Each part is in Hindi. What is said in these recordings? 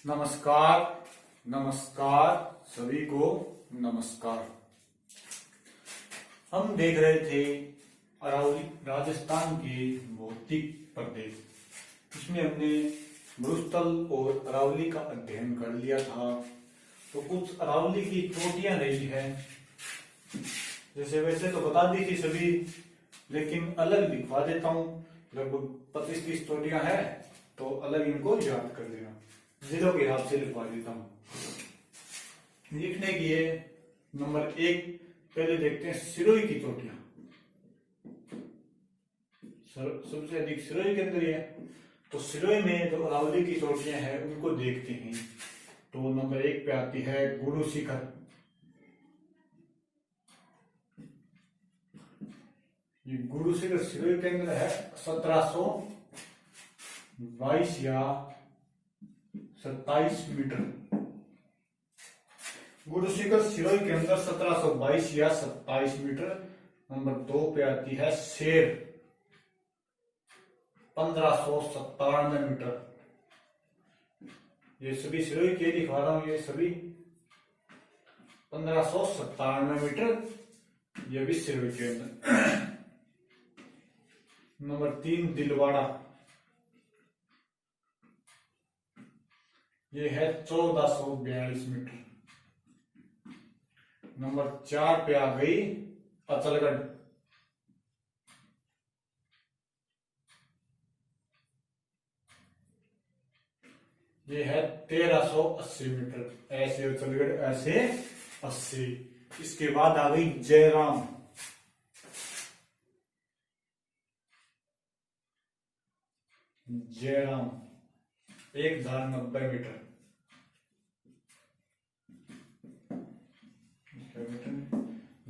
नमस्कार। नमस्कार सभी को नमस्कार। हम देख रहे थे अरावली राजस्थान के भौतिक प्रदेश। इसमें हमने मरुस्थल और अरावली का अध्ययन कर लिया था। तो कुछ अरावली की चोटियां रही है, जैसे वैसे तो बता दी थी सभी, लेकिन अलग दिखवा देता हूँ। लगभग 25-30 चोटियां हैं, तो अलग इनको याद कर लेना। जीरो के हिसाब से लिखवा देता हूं। लिखने की है नंबर 1। पहले देखते हैं सिरोही की चोटियां। सबसे अधिक सिरोही के अंदर है। तो सिरोही में जो अरावली की चोटियां हैं उनको देखते हैं। तो नंबर 1 पे आती है गुरु शिखर। ये गुरु शिखर सिरोही के अंदर है। 1722 या 27 मीटर। गुरु शिखर सिरोही के अंदर 1722 या 27 मीटर। नंबर 2 पे आती है शेर, 1597 मीटर। ये सभी सिरोही के दिखा रहा हूं, ये सभी 1597 मीटर। ये भी सिरोही के अंदर। नंबर 3 दिलवाड़ा, ये है 1442 मीटर। नंबर 4 पे आ गई अचलगढ़, ये है 1380 मीटर। ऐसे अचलगढ़, ऐसे 80। इसके बाद आ गई जयराम, जयराम 1090 मीटर।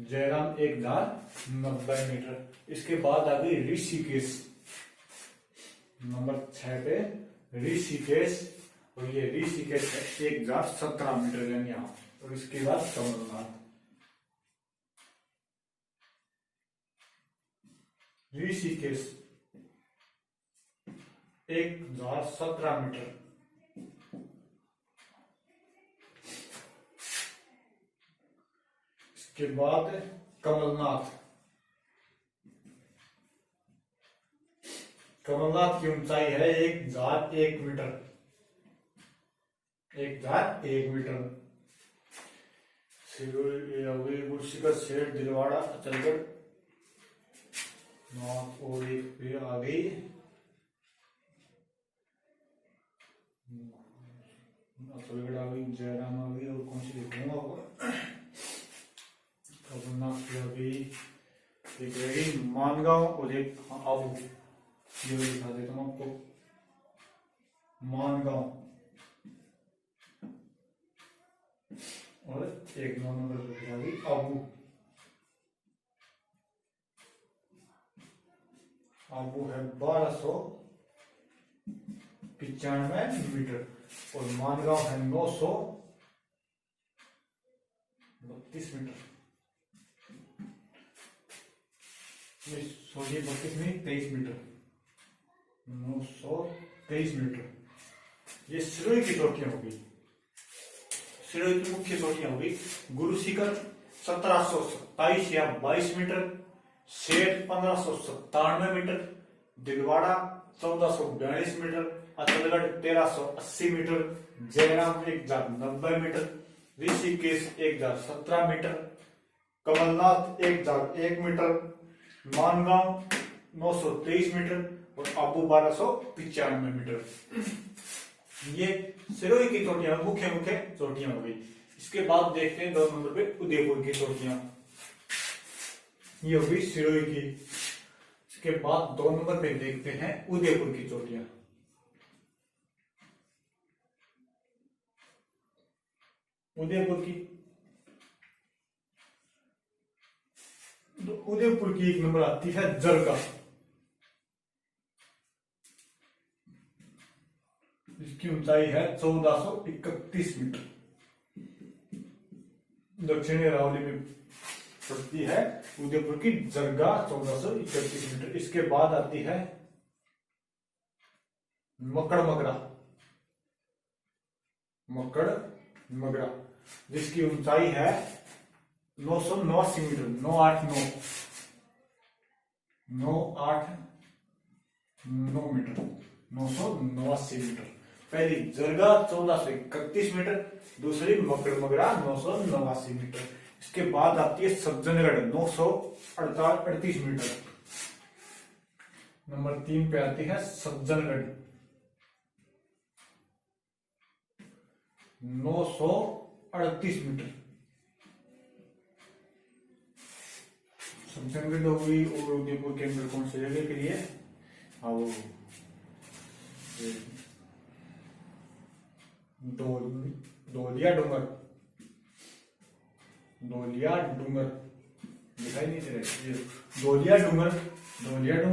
जयराम 1090 मीटर। इसके बाद आ गई ऋषिकेश, नंबर 6 पे ऋषिकेश। और ये ऋषिकेश है 1017 मीटर यानी यहाँ। और इसके बाद कमलनाथ। ऋषिकेश 1017 मीटर। इसके बाद कमलनाथ। कमलनाथ की ऊंचाई है 1001 मीटर। 1001 मीटर। गुरशिखर, शेर, दिलवाड़ा, अचलगढ़, नाथ और एक पे आ गई अचलगढ़ आ गई, जयराम आ गई। और कौन सी देखूंगा? कमलनाथ आ गई, एक रहेगी मानगांव और एक आबू। ये दिखा देता हूँ आपको। मानगांव और एक 9 नंबर पर आ गई आबू। आबू है 1295 मीटर। और मानगांव है 932 मीटर। सॉरी 32 नहीं, 23 मीटर। 923 मीटर। ये सिरोही की चोटियां होगी। सिरोही की मुख्य चोटियां होगी। गुरु शिखर 1727 या 22 metre. Sher 1597 metre. Dilwara 1442 metre. Achalgarh 1380 metre. Jairam 1090 metre. Rishikesh 1017 metre. Kamalnath 1001 metre. Mangaon 923 metre. और आबू 1295 मीटर। ये सिरोही की चोटियां, मुख्य चोटियां हो गई। इसके बाद देखते हैं 2 नंबर पे उदयपुर की चोटियां। ये होगी सिरोही की। इसके बाद 2 नंबर पे देखते हैं उदयपुर की चोटियां। उदयपुर की, तो उदयपुर की 1 नंबर आती है जरगा। इसकी ऊंचाई है 1431 मीटर। दक्षिणी अरावली में पड़ती है उदयपुर की जरगा 1431 मीटर। इसके बाद आती है मकड़ मकड़ा। मकड़ मगरा, जिसकी ऊंचाई है 989 मीटर, 989 मीटर, 989 मीटर। पहली जरगा 1431 मीटर, दूसरी मकड़ मगरा 989 मीटर। इसके बाद आती है सज्जनगढ़ 938 मीटर। नंबर 3 पे आती है सज्जनगढ़ 938 मीटर। सज्जनगढ़ हो गई। और उदयपुर के अंदर कौन सी जगह के लिए धौलिया डूंगर, धौलिया डूंगर दिखाई नहीं दे रहे, धौलिया डूंगर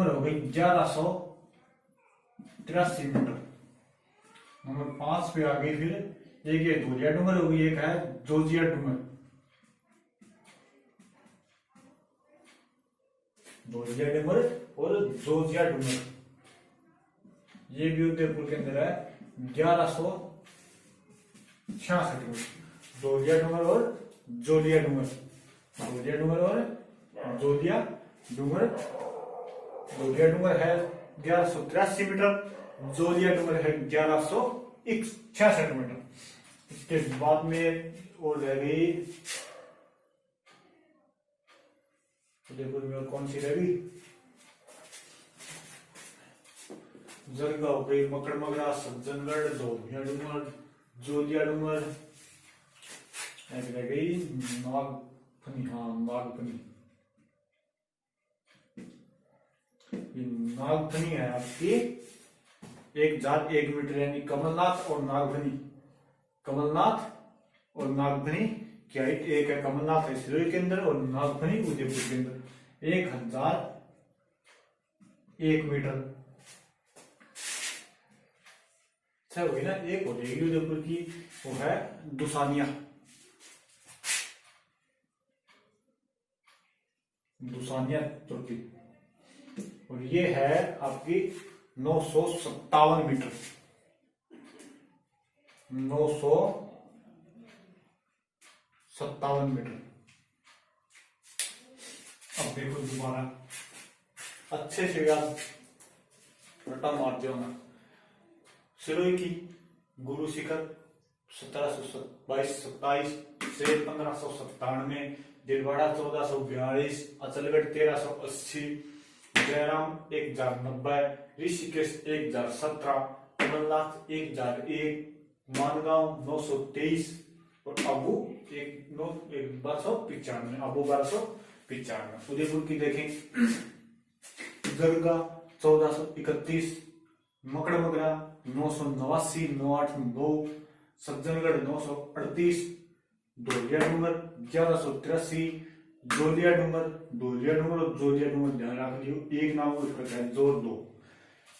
हो गई 1183 मीटर। नंबर 5 पे आ गई फिर एक ये धौलिया डूंगर हो गई, एक है जोजिया डूंगर, धौलिया डूंगर और जोजिया डूंगर। ये भी उदयपुर के अंदर है 1166 मीटर। धौलिया डूंगर और जोलिया डूंगर, धौलिया डूंगर और जोलिया डूंगर। धौलिया डूंगर है 1183 मीटर, जोलिया डूंगर है 1166 मीटर। इसके बाद में और रह गई उदयपुर में, और कौन सी रह गई? जरगा हो गई, मकड़ मगरा, सज्जनगढ़, धौलिया डूंगर, जोलिया डूंगर, रह गई नागफनी। हाँ, नागफनी। नागफनी है आपकी 1 मीटर, यानी कमलनाथ और नागफनी। कमलनाथ और नागफनी की हाइट एक है। कमलनाथ है सिरोही के अंदर और नागफनी उदयपुर के अंदर 1001 मीटर। अच्छा हो गई ना। एक हो जाएगी उदयपुर की, वो है दुसानिया, दुसानिया चोटी, और ये है आपकी 957 मीटर, 957 मीटर। अब देखो दोबारा अच्छे से याद रटा मार दो ना। सिरोही की गुरु शिखर 1722-27 से 1597, दिलवाड़ा 1442, अचलगढ़ 1380, जयराम 1090, ऋषिकेश 1017, कमलनाथ 1001, मानगांव 923 और अबू 1295, अबू 1295। उदयपुर की देखें, जरगा 1431, मकड़ मगरा 989, 989, सज्जनगढ़ 938, धौलिया डूंगर 1183, जोलिया डूंगर और जोलिया डूंगर ध्यान रख लियो, एक नाम उसका है जोर 2।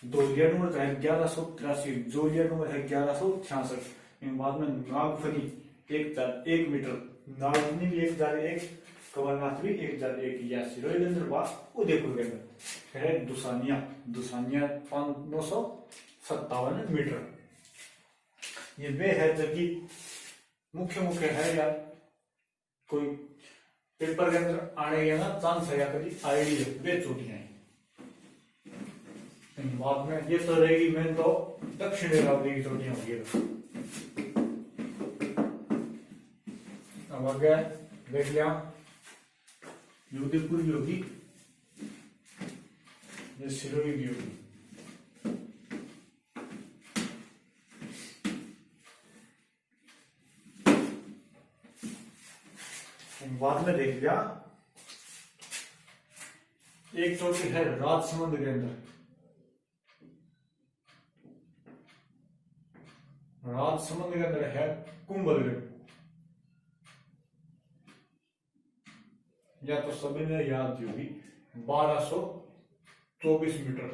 धौलिया डूंगर का है 1183, जोलिया डूंगर है 1166। इन बाद में नागफनी 1001 मीटर, नागफनी भी 1001, कमलनाथ भी 1001। या सिरोही के अंदर बात उदयपुर के अंदर है दुसानिया 957 मीटर। ये वे है जबकि मुख्य है यार, कोई पेपर के अंदर आने या ना चांस है या कभी आईडी है, वे चोटियां हैं। बाद में ये तो रहेगी मेन तो दक्षिण वेलावली की चोटियां होगी। अब आगे देख लिया, उदयपुर की होगी, ये सिरोही की होगी। बाद में देख लिया एक चोटी है राजसमंद के अंदर, राजसमंद के अंदर है कुंभलगढ़। या तो सभी ने याद होगी 1224 मीटर।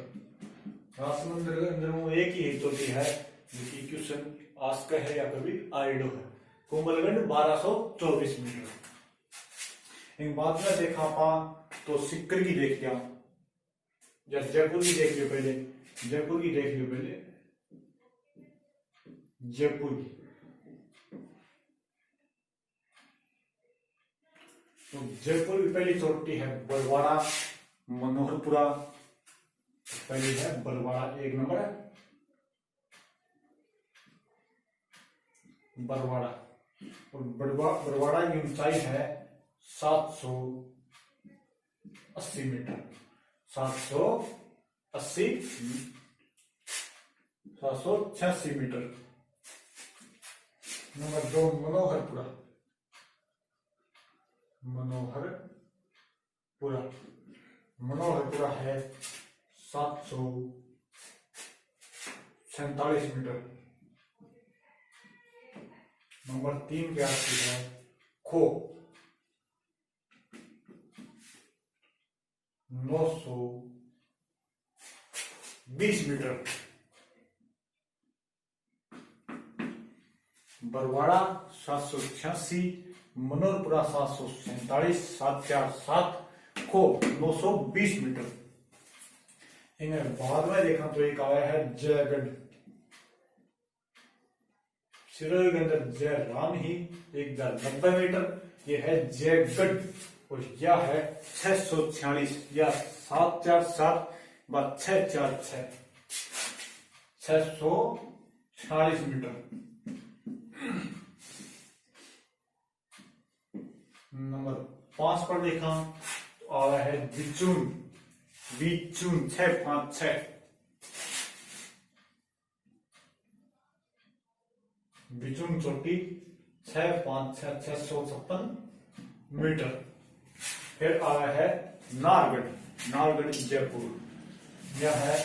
राजसमंद के अंदर वो एक ही चोटी है जिसकी क्वेश्चन आस्क है या कभी आइडो है। कुंभलगढ़ 1224 मीटर। एक बाद में देखा पा तो सिक्कर की देख लिया, या जयपुर की देख लियो पहले, जयपुर की देख लियो पहले, जयपुर की तो जयपुर की पहली चोटी है बरवाड़ा मनोहरपुरा, पहली है बरवाड़ा, एक नंबर है बरवाड़ा। और बरवाड़ा की ऊंचाई है 780 metre, 786 metre. Number 2 Manoharpura, Manoharpura है 747 मीटर। नंबर 3 पे आती है खो, 920 मीटर। बरवाड़ा 786, मनोहरपुरा 747, 747, खो 920 मीटर। इन्हें बाद में देखा तो एक आया है जयगढ़, सिरोही के अंदर जय राम ही 1090 मीटर, ये है जयगढ़। और यह है 646 या 747 व 646, 646 मीटर। नंबर 5 पर देखा तो आ रहा है बिचून, 656, बिचून चोटी 656, 656 मीटर। फिर आ रहा है नारगढ़ जयपुर, यह है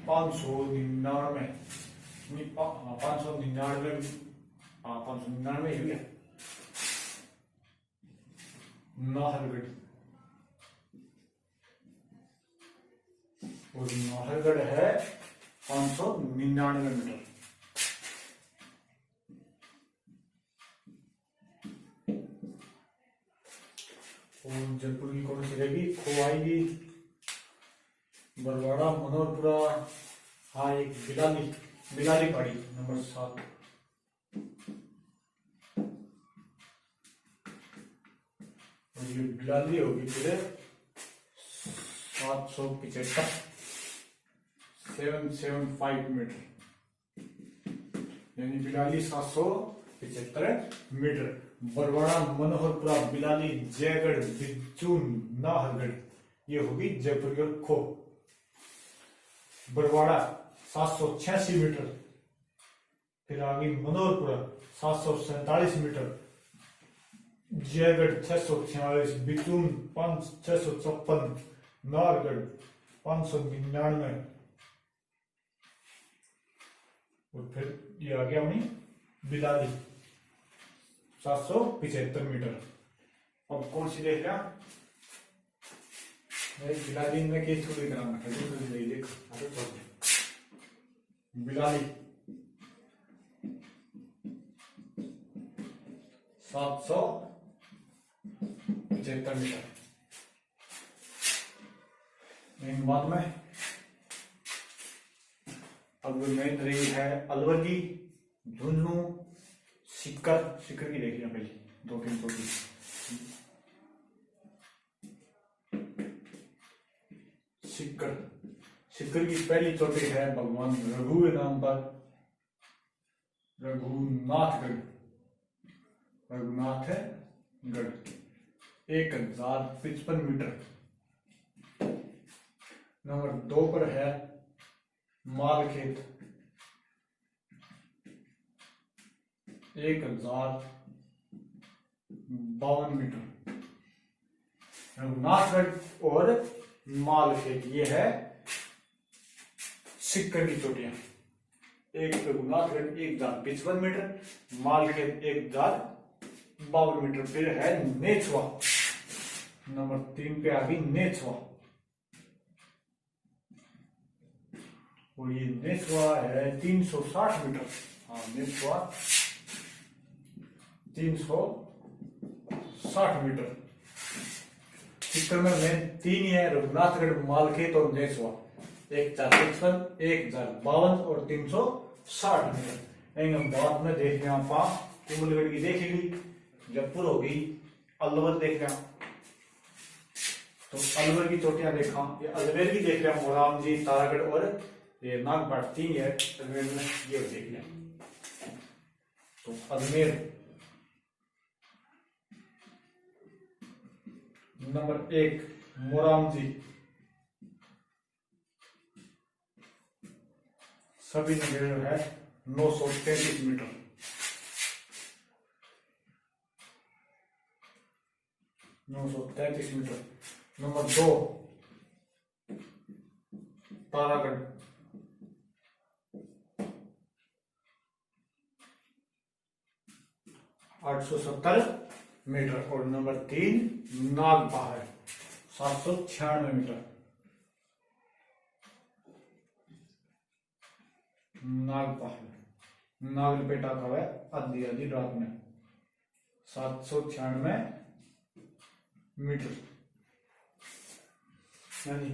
599, 599 हो गया। नाहरगढ़, और नाहरगढ़ है 599 मीटर। और जयपुर की कौन सी रहेगी? खो आएगी, बरवाड़ा, मनोहरपुरा, हाँ एक बिलाली पड़ी नंबर 7। और ये बिलाली होगी फिर 775, 775 मीटर, यानी Bilali 775 metre. Barwara, Manoharpura, Bilali, Jaigarh, बिचून, Nahargarh, ये होगी जयपुर की खो। बरवाड़ा 786 मीटर, फिर आगे मनोहरपुरा 747 मीटर, जयगढ़ 646, बिचून 656, नाहरगढ़ 599, और फिर ये आ गया अपनी बिलाली 775 मीटर। अब कौन सी देख रहा? बिलाली में केस थोड़ी कराना है, देख बिलाली 775 मीटर। बाद में अब मेन रही है अलवर की, झुंझुनू, सीकर की देखिए पहले 2-3 चोटी। सीकर की पहली चोटी है भगवान रघु के नाम पर, रघुनाथगढ़ 1055 मीटर। नंबर 2 पर है मालखेत 1052 मीटर। रघुनाथगढ़ और मालखेत ये है सीकर की चोटियां। एक रघुनाथगढ़ 1055 मीटर, मालखेत 1052 मीटर। फिर है नेछवा, नंबर 3 पे आ गई नेछवा, और ये नेछवा है 360 मीटर। हाँ नेछवा 360 मीटर। सीकर में मेन 3 ही है, रघुनाथगढ़, मालखेत और नेछवा। 1055, 1052 और 360 मीटर। बाद में देख लिया आप कुंभलगढ़ की देखेगी, जयपुर होगी, अलवर देख रहे हैं, तो अलवर की चोटियां देखा, ये अजमेर की देख रहे हैं, मोराम जी, तारागढ़ और ये नागपाट, तीन है अजमेर में, ये देख लिया। तो अजमेर नंबर 1, मोराम जी, सभी जगह है 933 मीटर। Number 2, Taragarh, 870 metre. और नंबर 3, नागपहाड़, 796 मीटर। नागपहाड़, नागलपेटा का है, आधी आधी रात में, 796 मीटर। यानी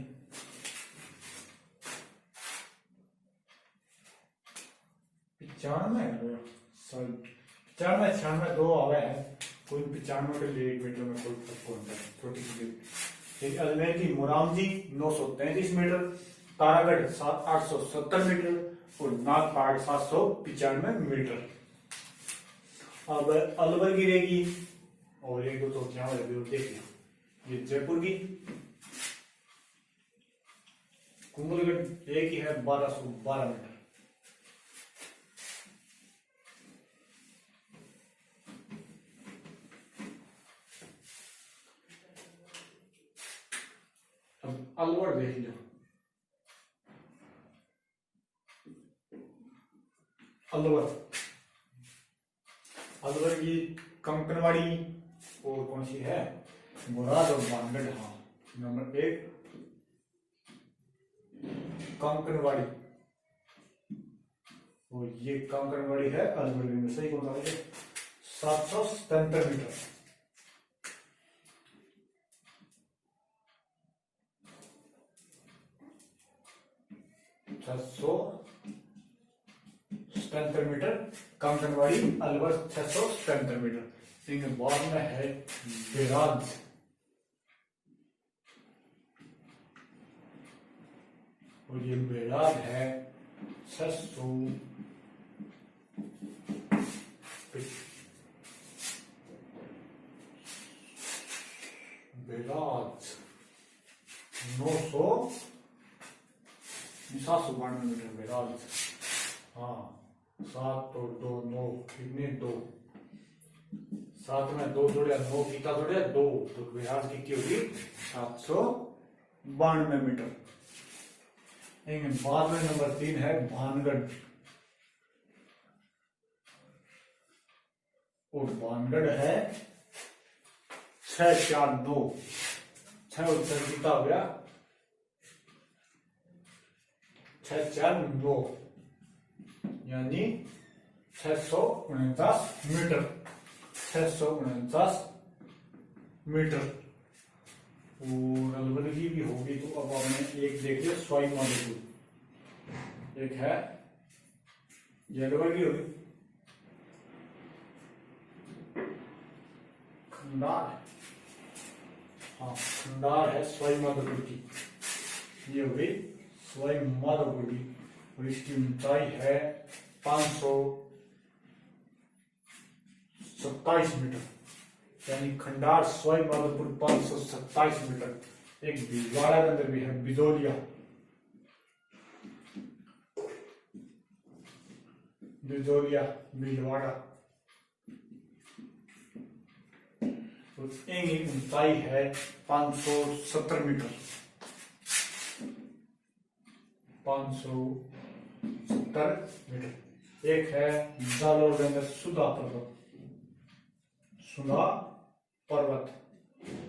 95, सॉरी 95, 96 दो आवे है, कोई 95 के लिए 1 मीटर में कोई फर्क होता है, छोटी सी। अजमेर की मोराम जी 933 मीटर, तारागढ़ 870 मीटर और नागपाड़ 795 मीटर। अब अलवर की रहेगी, और एक दो तो क्या देख लिया। ये जयपुर की, कुंभलगढ़ एक ही है 1212 मीटर। अब अलवर देख लो, अलवर की कंकनवाड़ी और कौन सी है, मुराद और भानगढ़। हाँ, नंबर 1 कंकनवाड़ी, और ये कंकनवाड़ी है अलवर में, सही कौन सा है, 777 meter. Meter Kankanwadi, Alwar 677 meter. इनके बाद में है बेराज, और ये बेराज है 600, बेराज 792 मीटर बेराज। हाँ, 7 और 2 9, कितने 2, 7 में 2 जोड़े 9 कितना जोड़े 2, तो बेराज की होगी 792 मीटर। बाद में नंबर 3 है भानगढ़, और भानगढ़ है 649, 6 और 6 कितना हो गया 649, यानी 649 मीटर, 649 मीटर। और अलवर की भी होगी, तो अब आपने एक देखिए सवाई माधोपुर, एक है ये अलवर की होगी, खंडार, हाँ खंडार है सवाई माधोपुर की, ये होगी सवाई माधोपुर की, और इसकी ऊंचाई है 527 मीटर, यानी खंडार सवाई माधोपुर 527 मीटर। एक भीलवाड़ा के अंदर भी है बिजोलिया, भीलवाड़ा, तो इनकी ऊंचाई है 570 मीटर, 570 मीटर। एक है जालोर के अंदर सुधा पर्वत,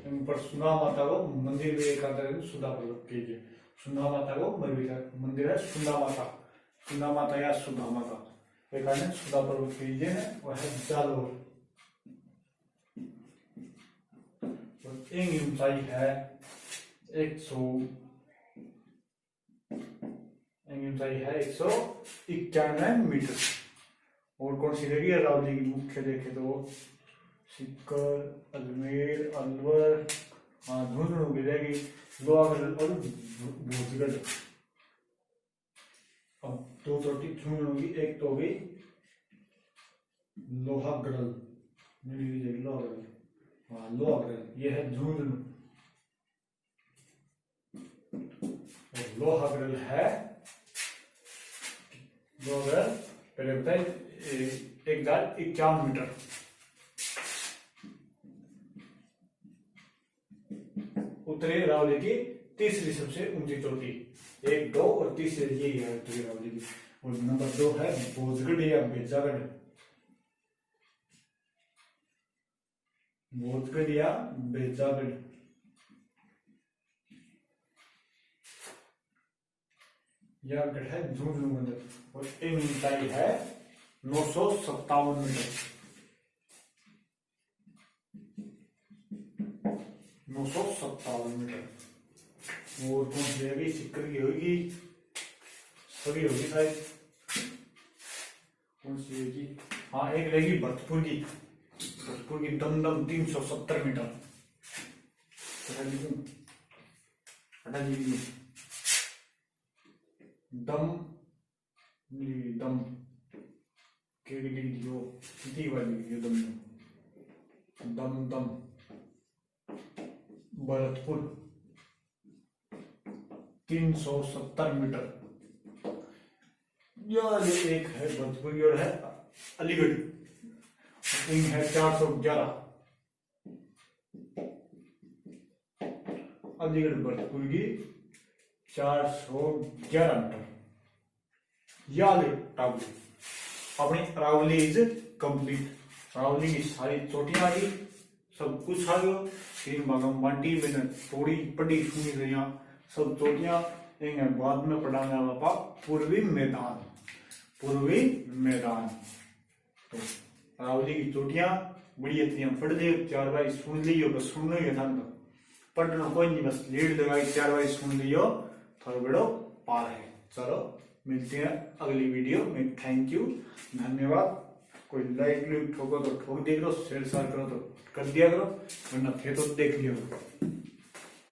ऊपर सुधा माता को मंदिर भी एक आता है, सुधा पर्वत कीजिए, सुधा माता को मंदिर है, सुधा माता या सुधा माता, एक सुधा पर्वत कीजिए, वह है जालोर। इनकी ऊंचाई है 191 मीटर। और कौन सी रहेगी रावली की मुख्य देखे तो सीकर, अजमेर, अलवर, हाँ झुंझुनू की रहेगी, लोहागढ़ और भोजगढ़। अब दो चोटी झुंझुनू की, एक तो होगी लोहागढ़, लोहागढ़, हाँ लोहागढ़, ये है झुंझुनू। लोहागढ़ है, लोहागढ़ पहले बताए 1051 मीटर। उत्तरी अरावली की तीसरी सबसे ऊंची चोटी, 1, 2 और तीसरी यही है उत्तरी अरावली की। और नंबर 2 है भोजगढ़ या बेजागढ़, भोजगढ़ या बेजागढ़। यह गढ़ है झुंझुनू मंदिर, और इसकी ऊंचाई है 957 मीटर, 957 मीटर। और कौन सी रहेगी? सीकर की होगी, सभी होगी शायद। कौन सी होगी? हाँ एक रहेगी भरतपुर की, भरतपुर की दमदम 370 मीटर। हटा दीजिए दम, दम के जो कितनी वाली दम, दम दम भरतपुर 370 मीटर। यह एक है भरतपुर की, और है अलीगढ़, है 411। अलीगढ़ भरतपुर की 411 मीटर। रावली, अपनी अरावली इज कंप्लीट। अरावली की सारी चोटियां आ गई, सब कुछ आ गया। 3 भागों में बांटी, मैंने थोड़ी पढ़ी सुनी रही, सब चोटियां बाद में पढ़ाने वाला पूर्वी मैदान, पूर्वी मैदान। तो अरावली की चोटियां बड़ी अच्छी पढ़ ली, 4 बार सुन लियो, बस सुन लो था तो पढ़ना कोई नहीं, बस लीड लगाई 4 बार सुन लियो, थोड़ा बड़ो पार है। चलो मिलते हैं अगली वीडियो में। थैंक यू, धन्यवाद। कोई लाइक ठोको तो ठोक दिया करो, शेयर करो तो कर दिया करो, वरना थे तो देख लियो।